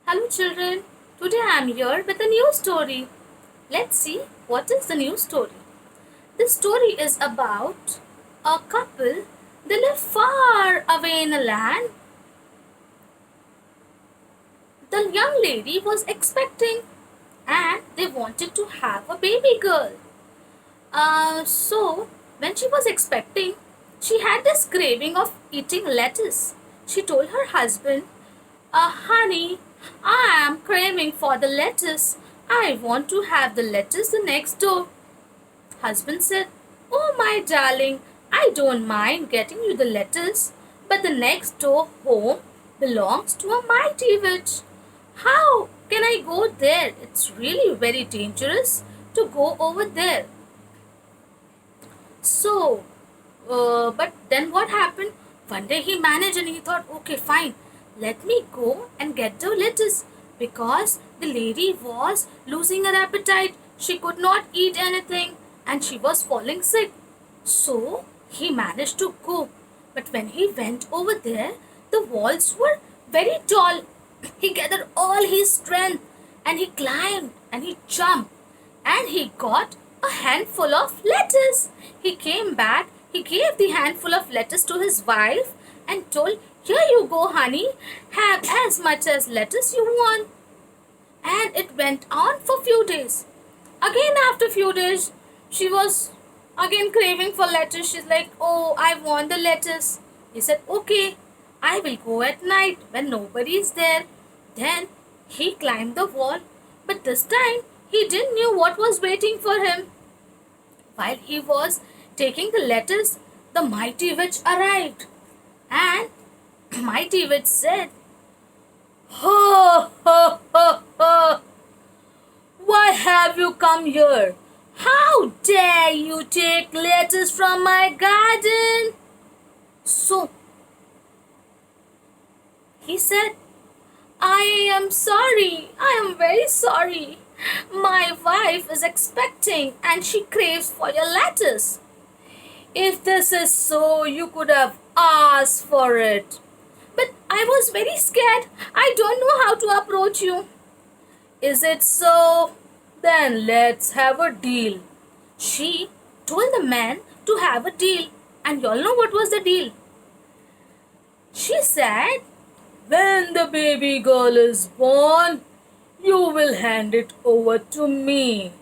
Hello children, today I am here with a new story. Let's see what is the new story. This story is about a couple. They live far away in a land. The young lady was expecting and they wanted to have a baby girl. So when she was expecting, she had this craving of eating lettuce. She told her husband, honey, I am craving for the lettuce. I want to have the lettuce the next door. Husband said, oh my darling, I don't mind getting you the lettuce, but the next door home belongs to a mighty witch. How can I go there? It's really very dangerous to go over there. But then what happened? One day he managed and he thought, okay, fine, let me go and get the lettuce because the lady was losing her appetite. She could not eat anything and she was falling sick. So he managed to go. But when he went over there, the walls were very tall. He gathered all his strength and he climbed and he jumped and he got a handful of lettuce. He came back, he gave the handful of lettuce to his wife and told, here you go, honey, have as much as lettuce you want. And it went on for few days. Again, after few days, she was again craving for lettuce. She's like, oh, I want the lettuce. He said, okay, I will go at night when nobody is there. Then he climbed the wall, but this time he didn't know what was waiting for him. While he was taking the lettuce, the mighty witch arrived. And mighty witch said, ho, ho, ho, ho. Why have you come here? How dare you take lettuce from my garden? So he said, I am sorry. I am very sorry. My wife is expecting and she craves for your lettuce. If this is so, you could have asked for it. But I was very scared. I don't know how to approach you. Is it so? Then let's have a deal. She told the man to have a deal. And y'all know what was the deal? She said, when the baby girl is born, you will hand it over to me.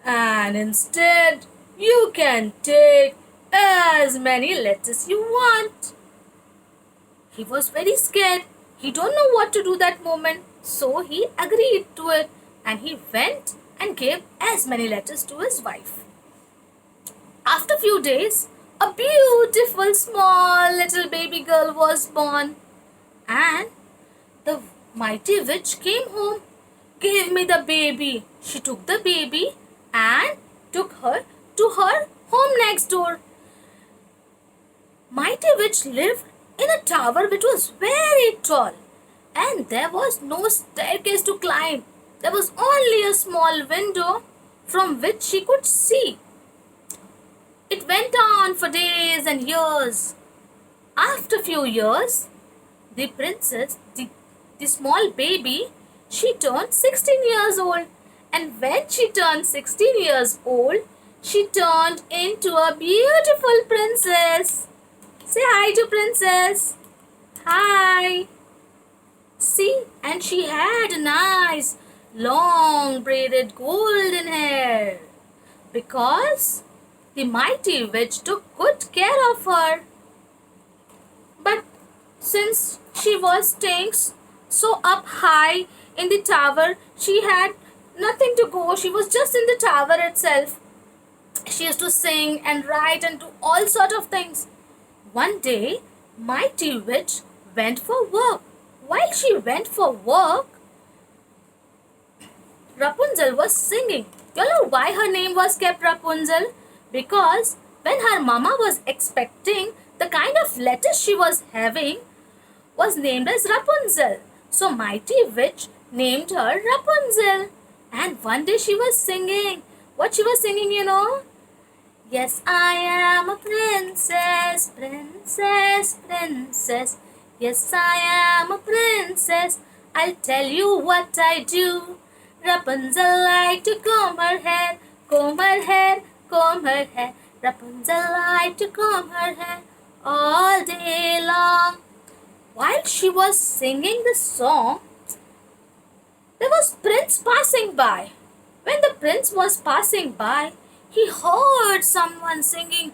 And instead, you can take as many lettuce you want. He was very scared. He don't know what to do that moment. So he agreed to it and he went and gave as many lettuce to his wife. After few days, a beautiful small little baby girl was born. And the mighty witch came home. Give me the baby. She took the baby and took her to her home next door. Mighty witch lived in a tower which was very tall and there was no staircase to climb. There was only a small window from which she could see. It went on for days and years. After few years, the princess, the small baby, she turned 16 years old. And when she turned 16 years old, she turned into a beautiful princess. Say hi to princess. Hi. See, and she had nice, long braided golden hair. Because the mighty witch took good care of her. But since she was staying so up high in the tower, she had nothing to go. She was just in the tower itself. She used to sing and write and do all sort of things. One day, mighty witch went for work. While she went for work, Rapunzel was singing. You know why her name was kept Rapunzel? Because when her mama was expecting, the kind of lettuce she was having was named as Rapunzel. So mighty witch named her Rapunzel. And one day she was singing. What she was singing, you know? Yes, I am a princess, princess, princess. Yes, I am a princess. I'll tell you what I do. Rapunzel liked to comb her hair, comb her hair, comb her hair. Rapunzel liked to comb her hair all day long. While she was singing the song, there was Prince passing by. When the prince was passing by, he heard someone singing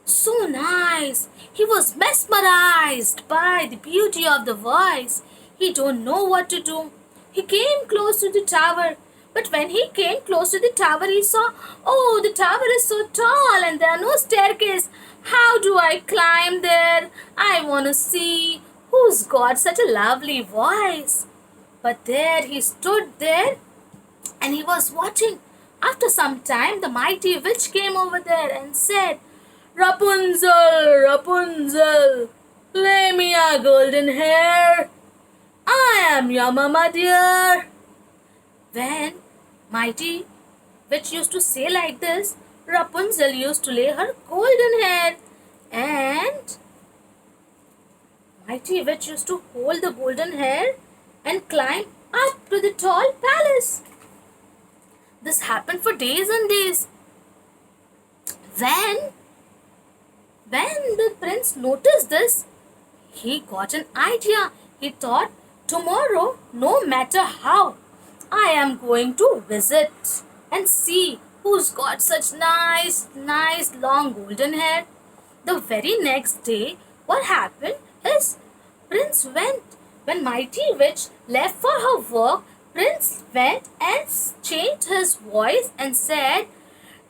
so nice. He was mesmerized by the beauty of the voice. He don't know what to do. He came close to the tower. But when he came close to the tower, he saw, oh, the tower is so tall and there are no staircase. How do I climb there? I want to see who's got such a lovely voice. But there he stood there and he was watching. After some time, the mighty witch came over there and said, Rapunzel, Rapunzel, lay me your golden hair. I am your mama dear. When mighty witch used to say like this, Rapunzel used to lay her golden hair, and mighty witch used to hold the golden hair and climb up to the tall palace. This happened for days and days. When the prince noticed this, he got an idea. He thought, tomorrow, no matter how, I am going to visit and see who's got such nice, long golden hair. The very next day, what happened is Prince went. When Mighty Witch left for her work, Prince went and changed his voice and said,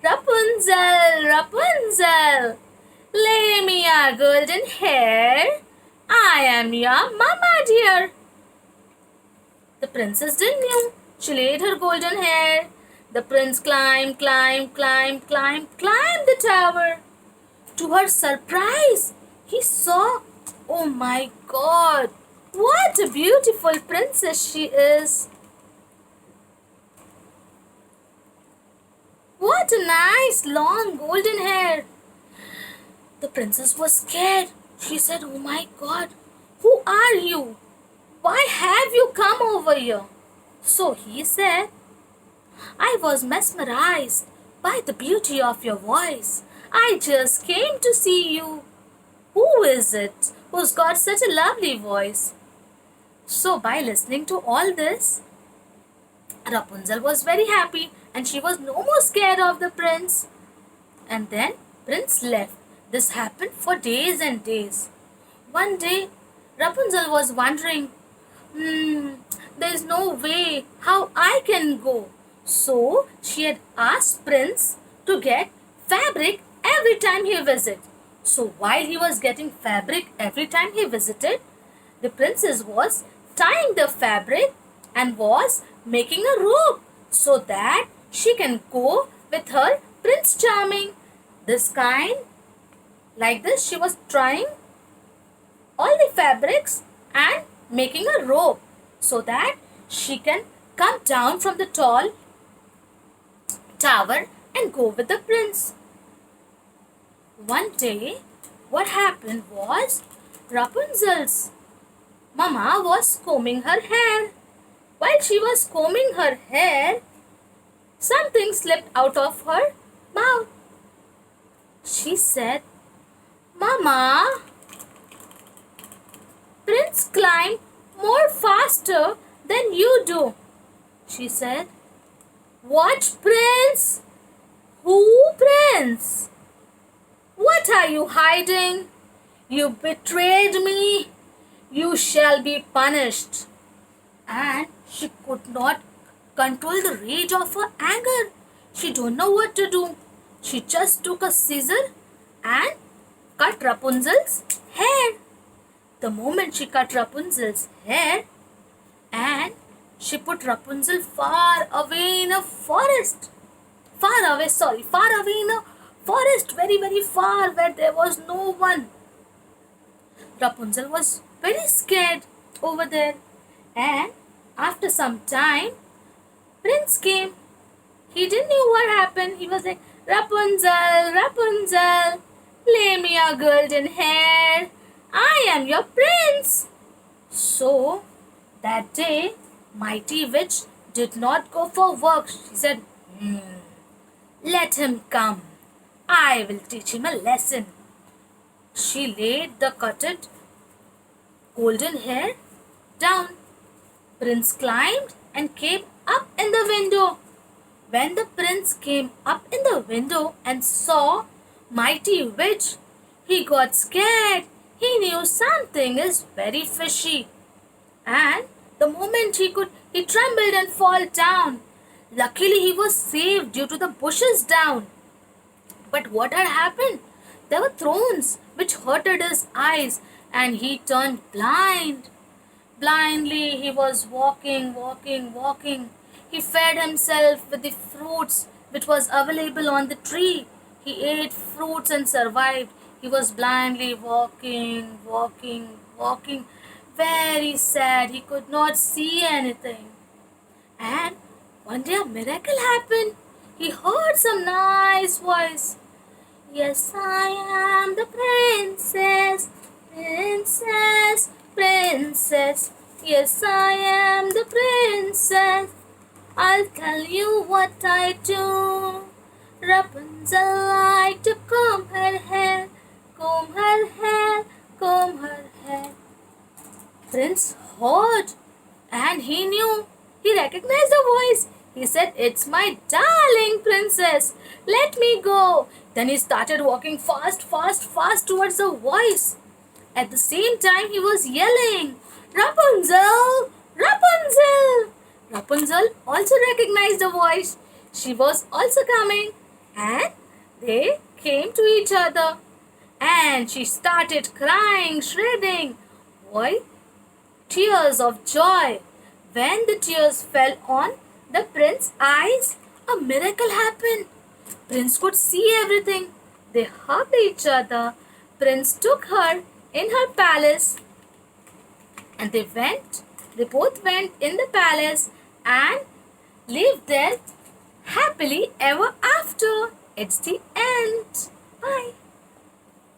Rapunzel, Rapunzel, lay me your golden hair. I am your mama dear. The princess didn't know. She laid her golden hair. The prince climbed the tower. To her surprise, he saw, oh my God, what a beautiful princess she is. What a nice long golden hair. The princess was scared. She said, oh my God, who are you? Why have you come over here? So he said, I was mesmerized by the beauty of your voice. I just came to see you. Who is it who's got such a lovely voice? So by listening to all this, Rapunzel was very happy and she was no more scared of the prince. And then prince left. This happened for days and days. One day, Rapunzel was wondering, there is no way how I can go. So she had asked Prince to get fabric every time he visited. So while he was getting fabric every time he visited, the princess was tying the fabric and was making a rope so that she can go with her Prince Charming. Like this, she was trying all the fabrics and making a rope so that she can come down from the tall tower and go with the prince. One day, what happened was Rapunzel's mama was combing her hair. While she was combing her hair, something slipped out of her mouth. She said, Mama, Prince climbed more faster than you do. She said, What prince? Who prince? What are you hiding? You betrayed me. You shall be punished. And she could not control the rage of her anger. She don't know what to do. She just took a scissor and cut Rapunzel's hair. The moment she cut Rapunzel's hair, and she put Rapunzel far away in a forest. Far away in a forest, very, very far, where there was no one. Rapunzel was very scared over there. And after some time, Prince came. He didn't know what happened. He was like, Rapunzel, Rapunzel, lay me your golden hair. I am your prince. So That day, Mighty Witch did not go for work. She said, let him come. I will teach him a lesson. She laid the cutted golden hair down. Prince climbed and came up in the window. When the prince came up in the window and saw Mighty Witch, he got scared. He knew something is very fishy. And the moment he trembled and fall down. Luckily, he was saved due to the bushes down. But what had happened? There were thorns which hurted his eyes, and he turned blind. Blindly, he was walking. He fed himself with the fruits which was available on the tree. He ate fruits and survived. He was blindly walking. Very sad. He could not see anything. And one day a miracle happened. He heard some nice voice. Yes, I am the princess. Yes, I am the princess. I'll tell you what I do. Rapunzel liked to comb her hair. Prince heard and he knew. He recognized the voice. He said, it's my darling princess. Let me go. Then he started walking fast towards the voice. At the same time, he was yelling, Rapunzel! Rapunzel! Rapunzel also recognized the voice. She was also coming and they came to each other. And she started crying, shredding. Why? Tears of joy. When the tears fell on the prince's eyes, a miracle happened. Prince could see everything. They hugged each other. Prince took her in her palace and they both went in the palace and lived there happily ever after. It's the end. Bye.